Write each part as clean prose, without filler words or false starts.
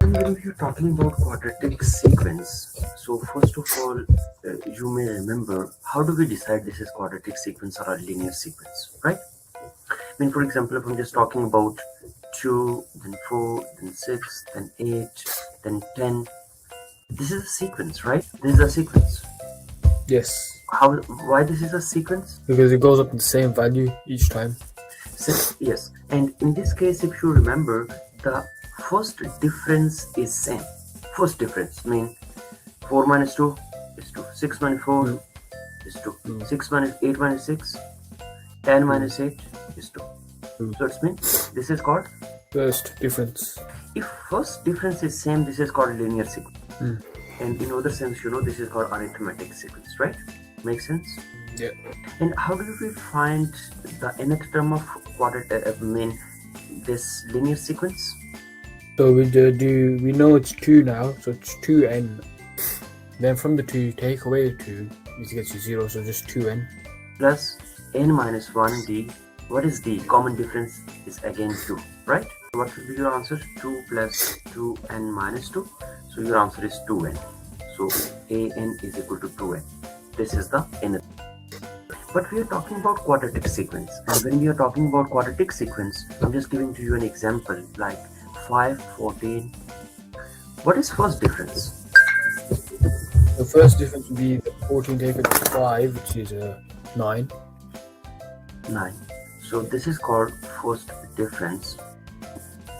And when we are talking about quadratic sequence, so first of all, you may remember how do we decide this is quadratic sequence or a linear sequence, right? I mean, for example, if I'm just talking about 2, then 4, then 6, then 8, then 10, this is a sequence, right? This is a sequence. Yes. Why this is a sequence? Because it goes up in the same value each time. Yes, and in this case, if you remember, the first difference is same. First difference mean 4 minus 2 is 2, 6 minus 4 is 2, 6 minus 8 minus 6, 10 minus 8 is 2. So it means this is called First difference. If first difference is same, this is called linear sequence. And in other sense, this is called arithmetic sequence, right? Makes sense? Yeah. And how do we find the nth term of this linear sequence? So we know it's 2 now, so it's 2n. Then from the 2, take away the 2, it gets you 0, so just 2n. Plus n minus 1d. What is d? Common difference is again 2, right? What will be your answer? 2 plus 2n minus 2. So your answer is 2n. So an is equal to 2n. This is the nth. But we are talking about quadratic sequence. And when we are talking about quadratic sequence, I'm just giving to you an example like 5, 14. What is first difference? The first difference would be the 14 taken to 5, which is 9. 9. So this is called first difference.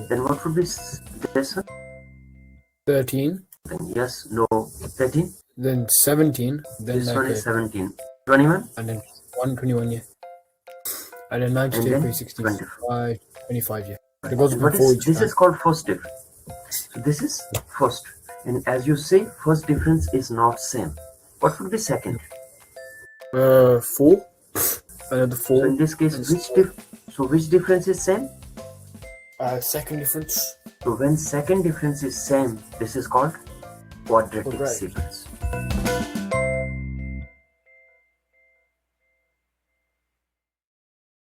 Then what would be this one? 13. Then yes, no, 13. Then 17. Then This one is 17. 21. And then 121, yeah. And then 90 take away 65, 25, yeah. It goes up This is called first difference. So this is first. And as you say, first difference is not same. What would be second? 4. Another 4. So in this case, which difference is same? Second difference. So when second difference is same, this is called quadratic sequence.